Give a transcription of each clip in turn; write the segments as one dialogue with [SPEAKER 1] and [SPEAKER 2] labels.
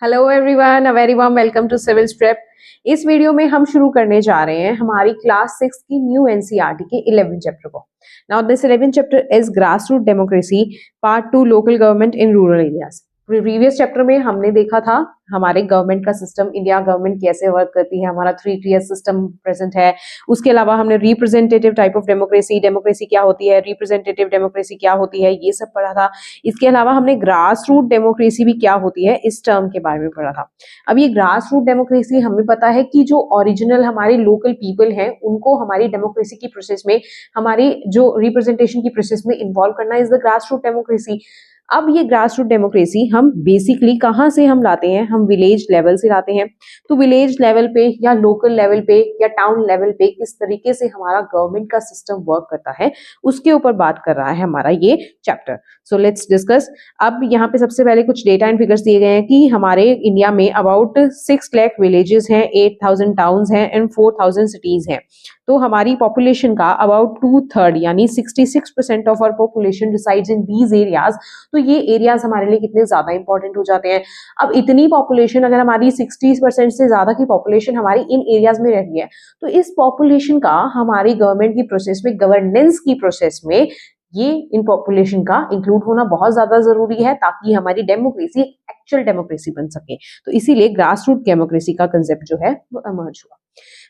[SPEAKER 1] Hello everyone, a very warm welcome to civil prep. इस video में हम शुरू करने जा रहे हैं हमारी क्लास 6 की न्यू एनसीईआरटी के 11 चैप्टर को। Now this 11 chapter is grass root democracy part 2 local government in rural areas. Previous chapter में हमने देखा था हमारे गवर्नमेंट का सिस्टम, इंडिया गवर्नमेंट कैसे वर्क करती है, हमारा 3 टीयर सिस्टम प्रेजेंट है। उसके अलावा हमने representative type of democracy, democracy क्या होती है, रिप्रेजेंटेटिव डेमोक्रेसी क्या होती है, ये सब पढ़ा था। इसके अलावा हमने ग्रास रूट डेमोक्रेसी भी क्या होती है इस टर्म के बारे में पढ़ा था। अब ये ग्रास रूट डेमोक्रेसी हमें पता है कि जो ओरिजिनल हमारे लोकल पीपल हैं उनको हमारी डेमोक्रेसी की प्रोसेस में, हमारी जो रिप्रेजेंटेशन की प्रोसेस में इन्वॉल्व करना is the grass root democracy. अब ये ग्रास रूट डेमोक्रेसी हम बेसिकली कहाँ से हम लाते हैं, हम विलेज लेवल से लाते हैं। तो विलेज लेवल पे या लोकल लेवल पे या टाउन लेवल पे किस तरीके से हमारा गवर्नमेंट का सिस्टम वर्क करता है उसके ऊपर बात कर रहा है हमारा ये चैप्टर। So let's discuss. अब यहाँ पे सबसे पहले कुछ डेटा एंड फिगर्स दिए गए हैं कि हमारे इंडिया में अबाउट 6 लाख विलेजेस हैं, 8000 टाउन्स हैं एंड 4000 सिटीज हैं। तो हमारी पॉपुलेशन का अबाउट 2/3 यानी 66% of our population resides in these areas. तो ये एरियाज हमारे लिए कितने ज्यादा इंपॉर्टेंट हो जाते हैं। अब इतनी पॉपुलेशन, अगर हमारी 60% से ज्यादा की पॉपुलेशन हमारी इन एरियाज में रहती है, तो इस पॉपुलेशन का हमारी गवर्नमेंट की प्रोसेस में, गवर्नेंस की प्रोसेस में ये इन पॉपुलेशन का इंक्लूड होना बहुत ज्यादा जरूरी है ताकि हमारी डेमोक्रेसी एक एक्चुअल डेमोक्रेसी बन सके। तो इसीलिए ग्रास रूट डेमोक्रेसी का कंसेप्ट जो है वो इमर्ज हुआ।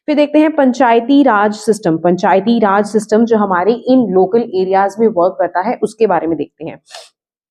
[SPEAKER 1] फिर देखते हैं पंचायती राज सिस्टम। पंचायती राज सिस्टम जो हमारे इन लोकल एरियाज में वर्क करता है उसके बारे में देखते हैं।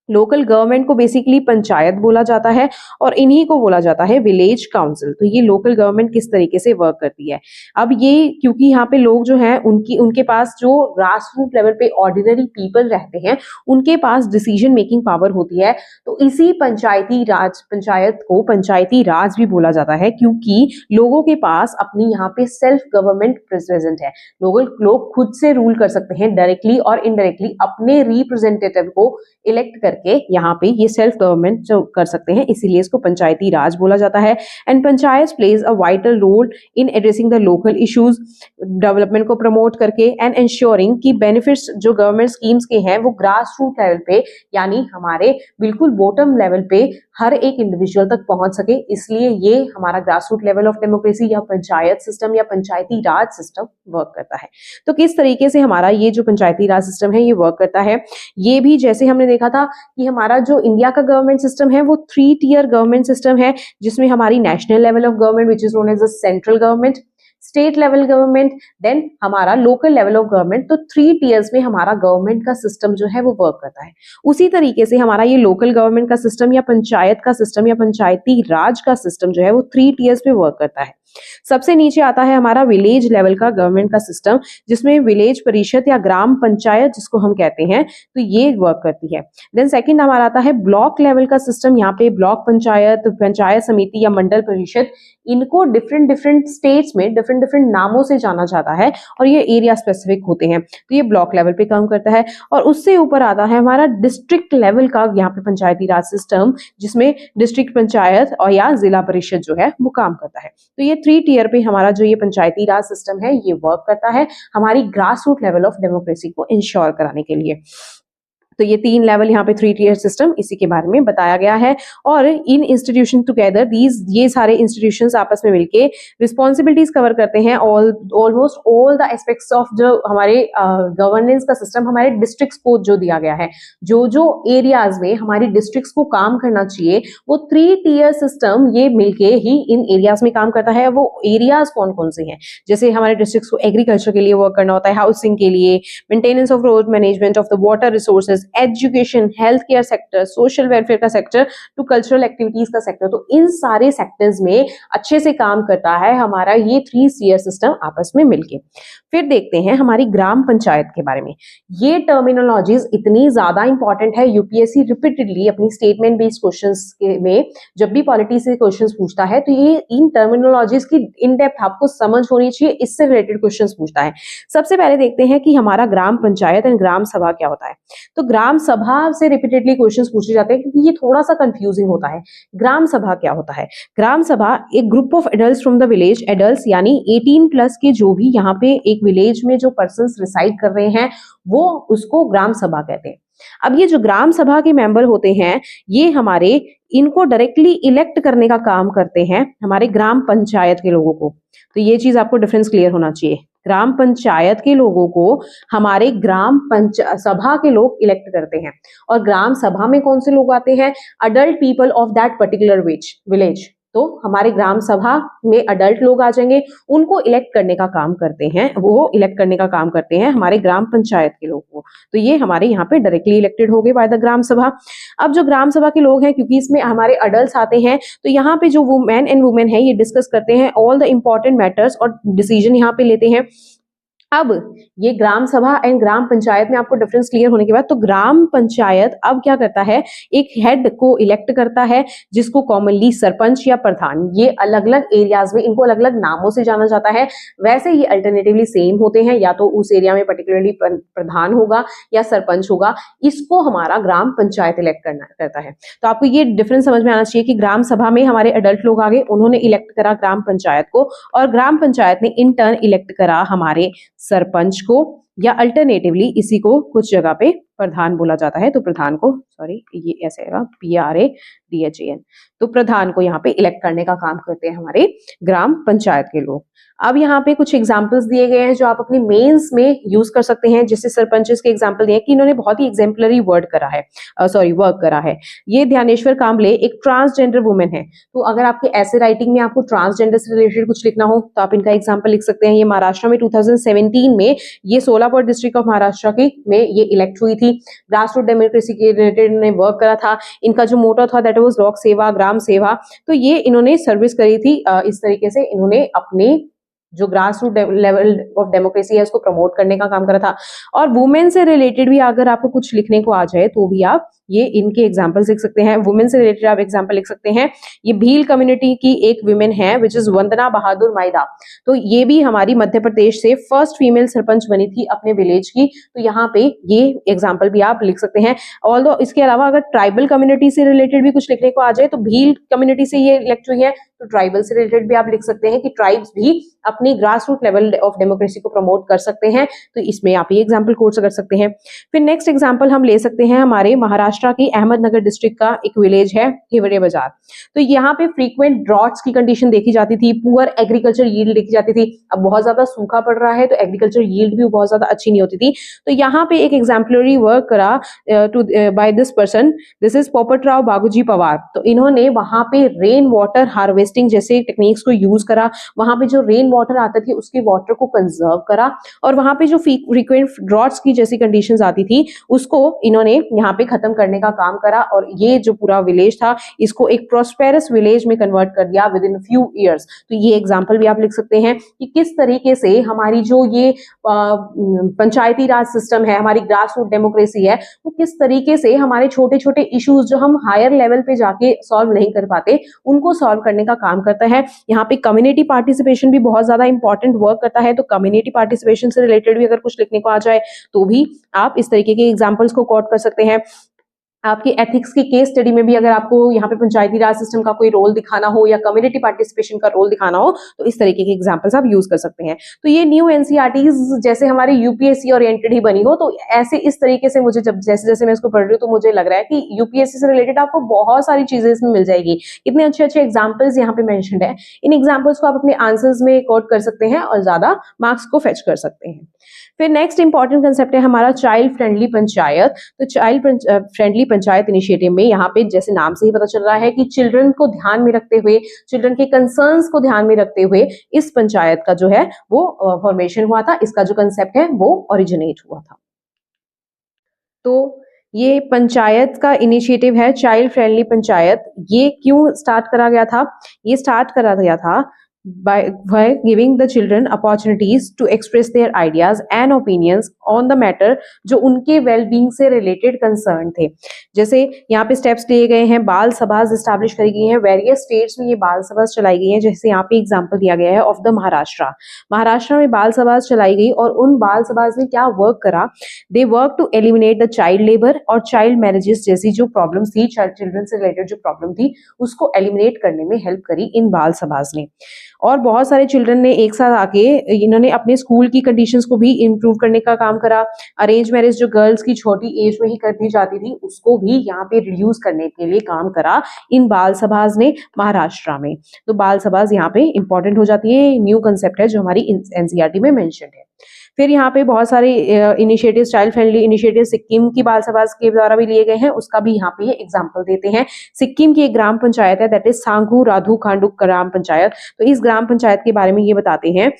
[SPEAKER 1] लोकल गवर्नमेंट को बेसिकली पंचायत बोला जाता है और इन्हीं को बोला जाता है विलेज काउंसिल। तो ये लोकल गवर्नमेंट किस तरीके से वर्क करती है। अब ये क्योंकि यहाँ पे लोग जो हैं उनके पास जो ग्रास रूट लेवल पे ऑर्डिनरी पीपल रहते हैं उनके पास डिसीजन मेकिंग पावर होती है। तो इसी पंचायती राज, पंचायत को पंचायती राज भी बोला जाता है क्योंकि लोगों के पास अपनी यहाँ पे सेल्फ गवर्नमेंट प्रेजेंट है। लोग खुद से रूल कर सकते हैं डायरेक्टली और इनडायरेक्टली, अपने रिप्रेजेंटेटिव को इलेक्ट करके यहाँ पे ये सेल्फ गवर्नमेंट जो कर सकते हैं, इसीलिए इसको पंचायती राज बोला जाता है। And panchayat plays a vital role in addressing the local issues, development को प्रमोट करके एंड इंश्योरिंग कि बेनिफिट्स जो गवर्नमेंट स्कीम्स के हैं वो ग्रास रूट लेवल पे यानी हमारे बिल्कुल बॉटम लेवल पे हर एक इंडिविजुअल तक पहुंच सके। इसलिए ये हमारा grass root level of democracy या पंचायत सिस्टम या पंचायती राज सिस्टम वर्क करता है। तो किस तरीके से हमारा ये जो पंचायती राज सिस्टम है ये वर्क करता है, ये भी जैसे हमने देखा था कि हमारा जो इंडिया का गवर्नमेंट सिस्टम है वो 3 टीयर गवर्नमेंट सिस्टम है, जिसमें हमारी national level of government which is known as the central government, state level government, then हमारा लोकल लेवल ऑफ गवर्नमेंट। तो 3 टीयर्स में हमारा गवर्नमेंट का सिस्टम जो है वो वर्क करता है। उसी तरीके से हमारा ये लोकल गवर्नमेंट का सिस्टम या पंचायत का सिस्टम या पंचायती राज का सिस्टम जो है वो 3 टीयर्स में वर्क करता है। सबसे नीचे आता है हमारा विलेज लेवल का गवर्नमेंट का सिस्टम, जिसमें विलेज परिषद या ग्राम पंचायत जिसको हम कहते हैं, तो ये वर्क करती है। देन सेकंड हमारा आता है ब्लॉक लेवल का सिस्टम। यहाँ पे ब्लॉक पंचायत, पंचायत समिति या मंडल परिषद, इनको डिफरेंट डिफरेंट स्टेट्स में डिफरेंट डिफरेंट नामों से जाना जाता है और ये एरिया स्पेसिफिक होते हैं। तो ये ब्लॉक लेवल पे काम करता है। और उससे ऊपर आता है हमारा डिस्ट्रिक्ट लेवल का यहाँ पे पंचायती राज सिस्टम, जिसमें डिस्ट्रिक्ट पंचायत और या जिला परिषद जो है वो काम करता है। तो ये 3 टीयर पे हमारा जो ये पंचायती राज सिस्टम है ये वर्क करता है हमारी grass root level of democracy को इंश्योर कराने के लिए। तो ये 3 लेवल यहाँ पे 3 टीयर सिस्टम इसी के बारे में बताया गया है। और इन इंस्टीट्यूशन टुगेदर ये सारे इंस्टीट्यूशंस आपस में मिलके रिस्पॉन्सिबिलिटीज कवर करते हैं almost all the aspects of जो हमारे गवर्नेंस का सिस्टम, हमारे डिस्ट्रिक्ट्स को जो दिया गया है, जो एरियाज में हमारी डिस्ट्रिक्ट्स को काम करना चाहिए, वो 3 टीयर सिस्टम ये मिलके ही इन एरियाज में काम करता है। वो एरियाज कौन कौन से हैं, जैसे हमारे डिस्ट्रिक्ट्स को एग्रीकल्चर के लिए वर्क करना होता है, हाउसिंग के लिए, maintenance of road management of the water resources, education, health care sector, social welfare का सेक्टर, टू कल्चरल एक्टिविटीज का सेक्टर। तो इन सारे सेक्टर्स में अच्छे से काम करता है हमारा ये 3 टीयर सिस्टम आपस में मिलके। फिर देखते हैं हमारी ग्राम पंचायत के बारे में। ये टर्मिनोलॉजीज इतनी ज्यादा इंपॉर्टेंट है, यूपीएससी रिपीटेडली अपनी स्टेटमेंट बेस्ड क्वेश्चंस में जब भी पॉलिटी से क्वेश्चंस पूछता है तो ये इन टर्मिनोलॉजीज की इन डेप्थ आपको समझ होनी चाहिए, इससे रिलेटेड क्वेश्चंस पूछता है। सबसे पहले देखते हैं कि हमारा ग्राम पंचायत एंड ग्राम सभा क्या होता है। तो ग्राम सभा से रिपीटेडली क्वेश्चंस पूछे जाते हैं क्योंकि ये थोड़ा सा कंफ्यूजिंग होता है। ग्राम सभा क्या होता है? ग्राम सभा एक group of adults from the village, adults यानी 18 प्लस के जो भी यहाँ पे एक विलेज में जो पर्सन्स रिसाइड कर रहे हैं वो उसको ग्राम सभा कहते हैं। अब ये जो ग्राम सभा के मेंबर होते हैं ये हमारे इनको डायरेक्टली इलेक्ट करने का काम करते हैं हमारे ग्राम पंचायत के लोगों को। तो ये चीज आपको डिफरेंस क्लियर होना चाहिए। ग्राम पंचायत के लोगों को हमारे सभा के लोग इलेक्ट करते हैं, और ग्राम सभा में कौन से लोग आते हैं? Adult people of that particular village. तो हमारे ग्राम सभा में अडल्ट लोग आ जाएंगे, उनको इलेक्ट करने का काम करते हैं, वो इलेक्ट करने का काम करते हैं हमारे ग्राम पंचायत के लोग को। तो ये हमारे यहाँ पे डायरेक्टली इलेक्टेड हो गए बाय द ग्राम सभा। अब जो ग्राम सभा के लोग हैं, क्योंकि इसमें हमारे अडल्ट आते हैं, तो यहाँ पे जो मैन एंड वुमेन है ये डिस्कस करते हैं ऑल द इंपॉर्टेंट मैटर्स और डिसीजन यहाँ पे लेते हैं। अब ये ग्राम सभा एंड ग्राम पंचायत में आपको डिफरेंस क्लियर होने के बाद, तो ग्राम पंचायत अब क्या करता है, एक हेड को इलेक्ट करता है जिसको कॉमनली सरपंच या प्रधान, ये अलग अलग एरियाज में इनको अलग अलग नामों से जाना जाता है। वैसे ये अल्टरनेटिवली सेम होते हैं, या तो उस एरिया में पर्टिकुलरली प्रधान होगा या सरपंच होगा, इसको हमारा ग्राम पंचायत इलेक्ट करता है। तो आपको ये डिफरेंस समझ में आना चाहिए कि ग्राम सभा में हमारे अडल्ट लोग आ गए, उन्होंने इलेक्ट करा ग्राम पंचायत को, और ग्राम पंचायत ने इन टर्न इलेक्ट करा हमारे सरपंच को, या अल्टरनेटिवली इसी को कुछ जगह पे प्रधान बोला जाता है। तो प्रधान को, सॉरी ये ऐसे आएगा PRADHAN, तो प्रधान को यहाँ पे इलेक्ट करने का काम करते हैं हमारे ग्राम पंचायत के लोग। अब यहाँ पे कुछ एग्जांपल्स दिए गए हैं जो आप अपने मेंस में यूज कर सकते हैं। जैसे सरपंचेस के एग्जांपल दिए कि इन्होंने बहुत ही एग्जाम्पलरी वर्क करा है। ये ध्यानेश्वर कांबले एक ट्रांसजेंडर वुमेन है। तो अगर आपके ऐसे राइटिंग में आपको ट्रांसजेंडर से रिलेटेड कुछ लिखना हो तो आप इनका एग्जाम्पल लिख सकते हैं। ये महाराष्ट्र में 2017 में ये सोलापुर डिस्ट्रिक्ट ऑफ महाराष्ट्र की में ये इलेक्ट हुई थी। ग्रास रूट डेमोक्रेसी के रिलेटेड इन्होंने वर्क करा था। इनका जो मोटो था दैट वाज लोक सेवा ग्राम सेवा। तो ये इन्होंने सर्विस करी थी। इस तरीके से इन्होंने अपने जो grass root level of democracy है उसको प्रमोट करने का काम करा था। और वुमेन से रिलेटेड भी अगर आपको कुछ लिखने को आ जाए तो भी आप ये इनके एग्जांपल्स लिख सकते हैं। वुमेन से रिलेटेड आप एग्जांपल लिख सकते हैं। ये भील कम्युनिटी की एक वुमेन है विच इज वंदना बहादुर माइदा। तो ये भी हमारी मध्य प्रदेश से फर्स्ट फीमेल सरपंच बनी थी अपने विलेज की। तो यहाँ पे ये एग्जाम्पल भी आप लिख सकते हैं। ऑल्दो इसके अलावा अगर ट्राइबल कम्युनिटी से रिलेटेड भी कुछ लिखने को आ जाए तो भील कम्युनिटी से ये इलेक्ट हुई है, तो ट्राइबल से रिलेटेड भी आप लिख सकते हैं कि ट्राइब्स भी अपनी grass root level of democracy को प्रमोट कर सकते हैं। तो इसमें आप ये एग्जाम्पल कोट कर सकते हैं। फिर नेक्स्ट एग्जाम्पल हम ले सकते हैं हमारे महाराष्ट्र की अहमदनगर डिस्ट्रिक्ट का एक विलेज है हिवरे बाजार। तो यहाँ पे फ्रीक्वेंट ड्रॉट्स की कंडीशन देखी जाती थी, पुअर एग्रीकल्चर यील्ड देखी जाती थी। अब बहुत ज्यादा सूखा पड़ रहा है तो एग्रीकल्चर यील्ड भी बहुत ज्यादा अच्छी नहीं होती थी। तो यहाँ पे एक एग्जाम्पलरी वर्क करा by this person, this is Popatrao Baguji Pawar. तो इन्होंने वहां पे रेन वाटर हार्वेस्टिंग जैसे टेक्निक्स को यूज करा। वहां पे जो रेन वाटर आता थी उसके वाटर को कंजर्व करा, और वहां पे जो फ्रीक्वेंट ड्रॉट्स की जैसी कंडीशंस आती थी उसको इन्होंने यहाँ पे खत्म करने का काम करा। और ये जो पूरा विलेज था इसको एक प्रोस्पेरस विलेज में कन्वर्ट कर दिया विद इन फ्यू ईयर्स। तो ये एग्जांपल भी आप लिख सकते हैं कि किस तरीके से हमारी जो ये पंचायती राज सिस्टम है, हमारी ग्रास रूट डेमोक्रेसी है, वो किस तरीके से हमारे छोटे छोटे इश्यूज जो हम हायर लेवल पे जाके सॉल्व नहीं कर पाते उनको सॉल्व करने का काम करता है। यहाँ पे कम्युनिटी पार्टिसिपेशन भी बहुत ज्यादा इंपॉर्टेंट वर्क करता है। तो कम्युनिटी पार्टिसिपेशन से रिलेटेड भी अगर कुछ लिखने को आ जाए तो भी आप इस तरीके के एग्जांपल्स को कोट कर सकते हैं। आपकी एथिक्स की केस स्टडी में भी अगर आपको यहाँ पे पंचायती राज सिस्टम का कोई रोल दिखाना हो या कम्युनिटी पार्टिसिपेशन का रोल दिखाना हो तो इस तरीके के एग्जांपल्स आप यूज कर सकते हैं। तो ये न्यू एनसीईआरटीज जैसे हमारे यूपीएससी ओरिएंटेड ही बनी हो, तो ऐसे इस तरीके से मुझे जब जैसे जैसे मैं इसको पढ़ रही हूँ तो मुझे लग रहा है कि यूपीएससी से रिलेटेड आपको बहुत सारी चीजें इसमें मिल जाएगी। इतने अच्छे अच्छे एग्जाम्पल्स यहाँ पे मेंशन्ड है। इन एग्जाम्पल्स को आप अपने आंसर्स में कोट कर सकते हैं और ज्यादा मार्क्स को फेच कर सकते हैं। फिर नेक्स्ट इंपॉर्टेंट कंसेप्ट है हमारा चाइल्ड फ्रेंडली पंचायत। तो चाइल्ड फ्रेंडली पंचायत इनिशिएटिव में यहाँ पे जैसे नाम से ही पता चल रहा है कि चिल्ड्रन को ध्यान में रखते हुए, चिल्ड्रन के कंसर्न्स को ध्यान में रखते हुए इस पंचायत का जो है वो फॉर्मेशन हुआ था। इसका जो कंसेप्ट है वो ओरिजिनेट हुआ था। तो ये पंचायत का इनिशिएटिव है चाइल्ड फ्रेंडली पंचायत। ये क्यों स्टार्ट करा गया था? ये स्टार्ट करा गया था by giving the children opportunities to express their ideas and opinions on the matter जो उनके well-being से related concern थे। जैसे यहाँ पे steps लिए गए हैं, बाल सभास establish करी गई हैं, various states में ये बाल सभास चलाई गई हैं। जैसे यहाँ पे एग्जाम्पल दिया गया है of the महाराष्ट्र में बाल सभास चलाई गई और उन बाल सभास ने क्या वर्क करा? they work to eliminate the child labor और child marriages जैसी जो प्रॉब्लम्स थी, चिल्ड्रन से रिलेटेड जो प्रॉब्लम थी उसको एलिमिनेट करने में हेल्प करी इन बाल सभास ने। और बहुत सारे चिल्ड्रन ने एक साथ आके इन्होंने अपने स्कूल की कंडीशंस को भी इम्प्रूव करने का काम करा। अरेंज मैरिज जो गर्ल्स की छोटी एज में ही कर दी जाती थी उसको भी यहाँ पे रिड्यूस करने के लिए काम करा इन बाल सभाज ने महाराष्ट्र में। तो बाल सभाज यहाँ पे इंपॉर्टेंट हो जाती है, न्यू कंसेप्ट है जो हमारी एनसीईआरटी में मेंशन है। फिर यहाँ पे बहुत सारे initiative, child friendly initiative Sikkim की बाल सभा के द्वारा भी लिए गए हैं, उसका भी यहाँ पे एग्जांपल देते हैं। सिक्किम की एक ग्राम पंचायत है दैट इज सांगू राधू खांडू ग्राम पंचायत। तो इस ग्राम पंचायत के बारे में ये बताते हैं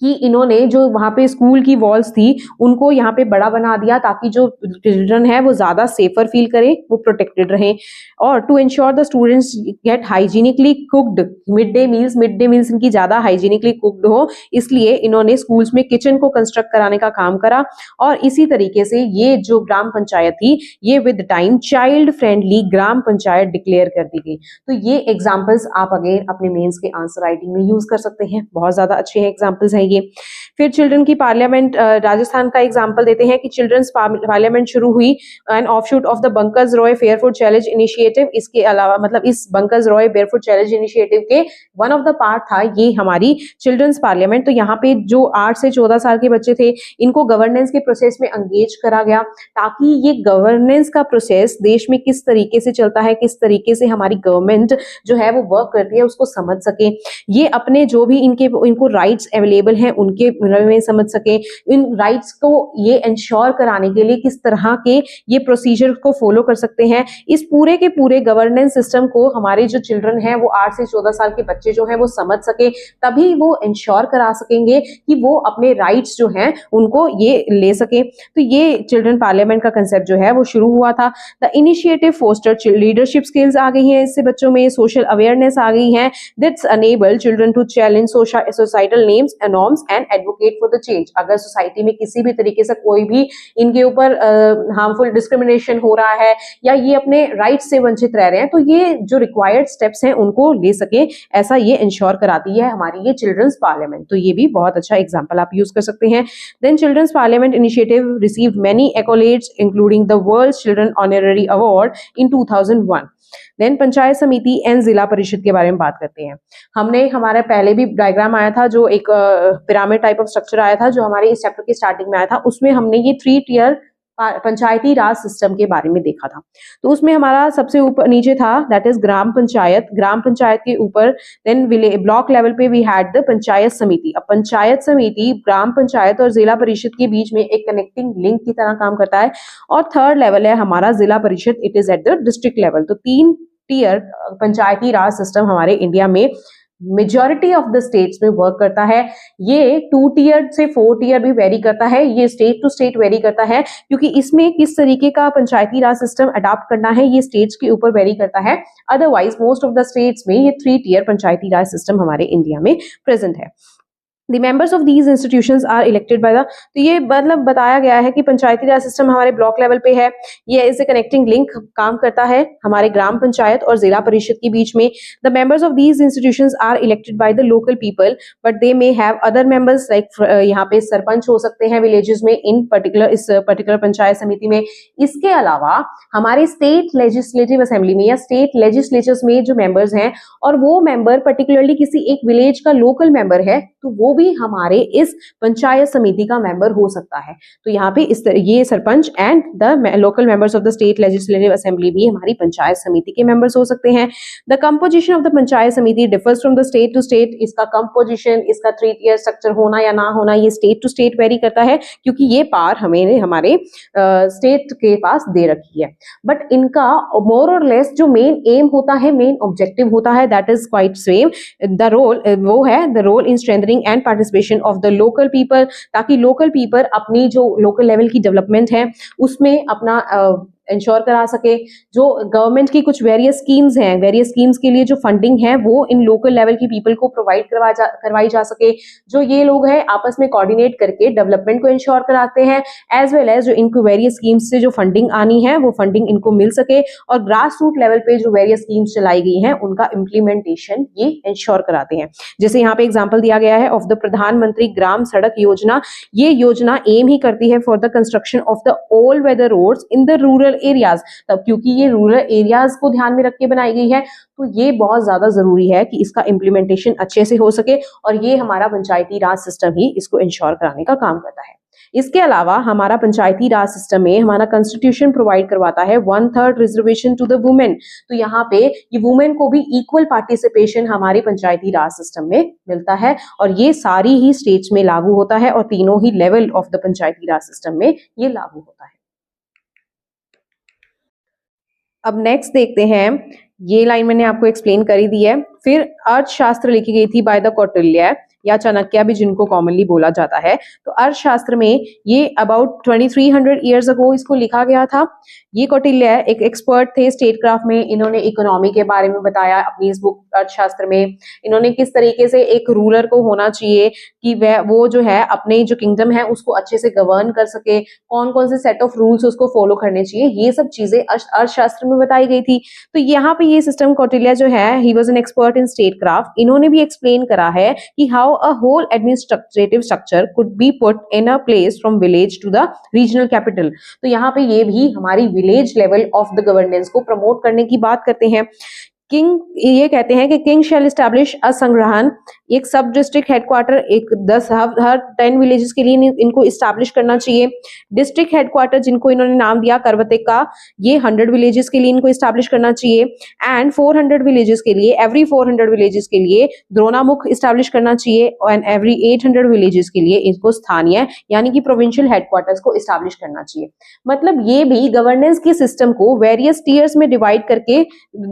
[SPEAKER 1] कि इन्होंने जो वहाँ पे स्कूल की वॉल्स थी उनको यहाँ पे बड़ा बना दिया ताकि जो चिल्ड्रन है वो ज्यादा सेफर फील करें, वो प्रोटेक्टेड रहें। और to ensure the students get hygienically cooked mid day meals इनकी ज्यादा हाइजीनिकली कुक्ड हो, इसलिए इन्होंने स्कूल्स में किचन को कंस्ट्रक्ट कराने का काम करा। और इसी तरीके से ये जो ग्राम पंचायत थी ये with time child friendly gram panchayat declare कर दी गई। तो ये एग्जाम्पल्स आप अगेन अपने मेंस के आंसर राइटिंग में यूज कर सकते हैं, बहुत ज्यादा अच्छे एग्जाम्पल्स हैं ये। फिर चिल्ड्रन की पार्लियामेंट, राजस्थान का एग्जांपल देते हैं कि चिल्ड्रंस पार्लियामेंट शुरू हुई and offshoot of the Bunkers Roy barefoot challenge initiative. इसके अलावा मतलब इस Bunkers Roy barefoot challenge initiative के वन ऑफ द पार्ट था ये हमारी चिल्ड्रंस पार्लियामेंट। तो यहाँ पे जो 8 से 14 साल के बच्चे थे इनको गवर्नेंस के प्रोसेस में एंगेज करा गया ताकि ये गवर्नेंस का प्रोसेस देश में किस तरीके से चलता है, किस तरीके से हमारी गवर्नमेंट जो है वो वर्क करती है उसको समझ सके। ये अपने जो भी इनको राइट्स अवेलेबल हैं उनके में समझ सके, इन राइट्स को ये इंश्योर कराने के लिए किस तरह के ये प्रोसीजर को फॉलो कर सकते हैं। इस पूरे के पूरे गवर्नेंस सिस्टम को हमारे जो चिल्ड्रन हैं वो 8 से 14 साल के बच्चे जो हैं वो समझ सके, तभी वो इंश्योर करा सकेंगे कि वो अपने राइट्स जो हैं उनको ये ले सके। तो ये चिल्ड्रन पार्लियामेंट का कंसेप्ट जो है वो शुरू हुआ था। The initiative foster leadership skills आ गई हैं इससे बच्चों में, सोशल अवेयरनेस आ गई है, that's enable children to challenge societal names and norms and advocate for the change. अगर सोसाइटी में किसी भी तरीके से कोई भी इनके ऊपर हार्मफुल डिस्क्रिमिनेशन हो रहा है या ये अपने राइट से वंचित रह रहे हैं तो ये जो रिक्वायर्ड स्टेप्स हैं उनको ले सके, ऐसा ये इंश्योर कराती है हमारी ये चिल्ड्रंस पार्लियामेंट। तो ये भी बहुत अच्छा एग्जांपल आप यूज कर सकते हैं। Then children's parliament initiative received many accolades including the world children honorary award in 2001। Then panchayat samiti and जिला परिषद के बारे में बात करते हैं। हमने हमारे पहले भी डायग्राम आया था जो एक पिरामिड टाइप ऑफ स्ट्रक्चर आया था जो हमारे इस चैप्टर के स्टार्टिंग में आया था, उसमें हमने ये 3 टियर पंचायती राज सिस्टम के बारे में देखा था। तो उसमें हमारा सबसे ऊपर नीचे था दैट इज ग्राम पंचायत के ऊपर देन ब्लॉक लेवल पे वी हैड द पंचायत समिति। अब पंचायत समिति ग्राम पंचायत और जिला परिषद के बीच में एक कनेक्टिंग लिंक की तरह काम करता है। और थर्ड लेवल है हमारा जिला परिषद, it is at the district level. तो 3 टियर पंचायती राज सिस्टम हमारे इंडिया में मेजॉरिटी ऑफ द स्टेट्स में वर्क करता है। ये 2 टियर से 4 टियर भी वेरी करता है, ये स्टेट टू स्टेट वेरी करता है क्योंकि इसमें किस तरीके का पंचायती राज सिस्टम अडॉप्ट करना है ये स्टेट्स के ऊपर वेरी करता है। Otherwise most of the states में ये 3 टियर पंचायती राज सिस्टम हमारे इंडिया में प्रेजेंट है। The members of these institutions are elected by the, तो ये मतलब बताया गया है कि पंचायती राज सिस्टम हमारे ब्लॉक लेवल पे है, ये इसे कनेक्टिंग लिंक काम करता है हमारे ग्राम पंचायत और जिला परिषद के बीच में। The members of these institutions are elected by the local people, but they may have other members like यहाँ पे सरपंच हो सकते हैं विलेजेस में इन पर्टिकुलर, इस पर्टिकुलर पंचायत समिति में। इसके अलावा हमारे स्टेट लेजिस्लेटिव असेंबली में या स्टेट लेजिस्लेचर्स में जो मेंबर्स हैं और वो मेंबर पर्टिकुलरली किसी एक विलेज का लोकल मेंबर है तो वो भी हमारे इस पंचायत समिति का मेंबर हो सकता है। तो यहाँ पे इस ये sarpanch and the local members of the state legislative assembly भी हमारी पंचायत समिति के मेंबर्स हो सकते हैं। The composition of the panchayat samiti differs from the state to state. इसका कंपोजिशन, इसका 3 टियर स्ट्रक्चर होना या ना होना ये स्टेट टू स्टेट वेरी करता है क्योंकि ये पावर हमें हमारे स्टेट के पास दे रखी है। बट इनका मोर और लेस जो मेन एम होता है, मेन ऑब्जेक्टिव होता है, that is quite same. The role वो है the role in strengthening and participation of the local people, ताकि लोकल पीपल अपनी जो लोकल लेवल की डेवलपमेंट है उसमें अपना इंश्योर करा सके। जो गवर्नमेंट की कुछ वेरियस स्कीम्स हैं, वेरियस स्कीम्स के लिए जो फंडिंग है वो इन लोकल लेवल की पीपल को प्रोवाइड करवाई जा सके। जो ये लोग हैं आपस में कोऑर्डिनेट करके डेवलपमेंट को इंश्योर कराते हैं, एज वेल एज जो इनको वेरियस स्कीम्स से जो फंडिंग आनी है वो फंडिंग इनको मिल सके। और ग्रास रूट लेवल पे जो वेरियस स्कीम्स चलाई गई हैं उनका इम्प्लीमेंटेशन ये इंश्योर कराते हैं। जैसे यहाँ पे एग्जाम्पल दिया गया है ऑफ द प्रधानमंत्री ग्राम सड़क योजना। ये योजना एम ही करती है for the construction of the all weather roads in the rural areas, तब क्योंकि ये रूरल एरियाज को ध्यान में रख के बनाई गई है, तो ये बहुत ज्यादा जरूरी है कि इसका इम्प्लीमेंटेशन अच्छे से हो सके, और ये हमारा पंचायती राज सिस्टम ही इसको इंश्योर कराने का काम करता है। इसके अलावा हमारा पंचायती राज सिस्टम में हमारा कॉन्स्टिट्यूशन प्रोवाइड करवाता है 1/3 रिजर्वेशन टू द वुमेन। तो यहाँ पे ये वुमेन को भी इक्वल पार्टिसिपेशन हमारे पंचायती राज सिस्टम में मिलता है, और ये सारी ही स्टेट्स में लागू होता है, और तीनों ही level of the panchayati raj system में ये लागू होता है। अब नेक्स्ट देखते हैं, ये लाइन मैंने आपको एक्सप्लेन कर ही दी है। फिर अर्थशास्त्र लिखी गई थी बाय द कौटिल्य या चाणक्य भी जिनको कॉमनली बोला जाता है। तो अर्थशास्त्र में ये अबाउट 2300 ईयर्स अगो इसको लिखा गया था। ये कौटिल्य एक एक्सपर्ट थे स्टेट क्राफ्ट में, इन्होंने इकोनॉमी के बारे में बताया अपनी इस बुक अर्थशास्त्र में। इन्होंने किस तरीके से एक रूलर को होना चाहिए कि वो जो है अपने जो किंगडम है उसको अच्छे से गवर्न कर सके, कौन कौन से सेट ऑफ रूल्स उसको फॉलो करने चाहिए, ये सब चीजें अर्थशास्त्र में बताई गई थी। तो यहाँ पे ये सिस्टम कौटिल्य जो है, he was an expert in state craft. इन्होंने भी एक्सप्लेन करा है कि how a whole administrative structure could be put in a place from village to the regional capital। तो यहाँ पे ये भी हमारी village level of the governance को प्रमोट करने की बात करते हैं। किंग ये कहते हैं कि किंग शैल एस्टैब्लिश अ संग्रहण, एक सब डिस्ट्रिक्ट हेडक्वार्टर, एक 10 हर 10 विलेजेस के लिए इनको इस्टेब्लिश करना चाहिए। डिस्ट्रिक्ट हेडक्वार्टर जिनको इन्होंने नाम दिया करवतिका, ये 100 विलेजेस के लिए इनको इस्टेब्लिश करना चाहिए। एंड 400 विलेजेस के लिए, एवरी 400 विलेजेस के लिए द्रोणामुख इस्टेब्लिश करना चाहिए, एंड एवरी 800 विलेजेस के लिए इनको स्थानीय यानी कि प्रोविंशियल हेडक्वार्टर्स को इस्टेब्लिश करना चाहिए। मतलब ये भी गवर्नेंस के सिस्टम को वेरियस टीयर्स में डिवाइड करके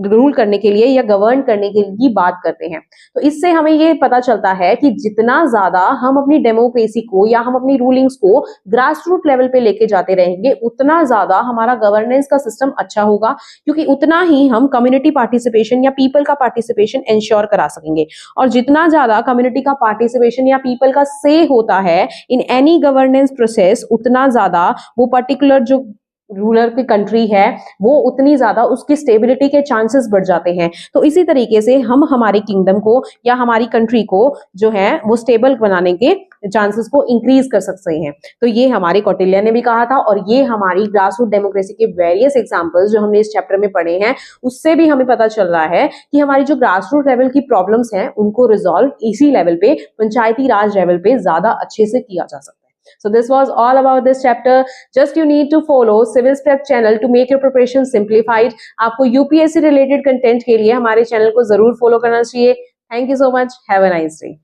[SPEAKER 1] रूल करने के लिए या गवर्न करने के लिए बात करते हैं। तो इससे हमें ये पता चलता है कि जितना ज्यादा हम अपनी डेमोक्रेसी को या हम अपनी रूलिंग्स को ग्रास रूट लेवल पे लेके जाते रहेंगे, उतना ज्यादा हमारा गवर्नेंस का सिस्टम अच्छा होगा, क्योंकि उतना ही हम कम्युनिटी पार्टिसिपेशन या पीपल का पार्टिसिपेशन इंश्योर करा सकेंगे। और जितना ज्यादा कम्युनिटी का पार्टिसिपेशन या पीपल का से होता है इन एनी गवर्नेंस प्रोसेस, उतना ज्यादा वो पर्टिकुलर जो रूलर की कंट्री है वो उतनी ज्यादा उसकी स्टेबिलिटी के चांसेस बढ़ जाते हैं। तो इसी तरीके से हम हमारे किंगडम को या हमारी कंट्री को जो है वो स्टेबल बनाने के चांसेस को इंक्रीज कर सकते हैं। तो ये हमारे कौटिल्य ने भी कहा था, और ये हमारी ग्रास रूट डेमोक्रेसी के वेरियस एग्जांपल्स जो हमने इस चैप्टर में पढ़े हैं उससे भी हमें पता चल रहा है कि हमारी जो ग्रास रूट लेवल की प्रॉब्लम्स हैं उनको रिजॉल्व इसी लेवल पे, पंचायती राज लेवल पे ज्यादा अच्छे से किया जा सकता है। So this was all about this chapter. Just you need to follow Civils Prep channel to make your preparation simplified. आपको UPSC related content के लिए हमारे चैनल को जरूर फॉलो करना चाहिए। Thank you so much. Have a nice day.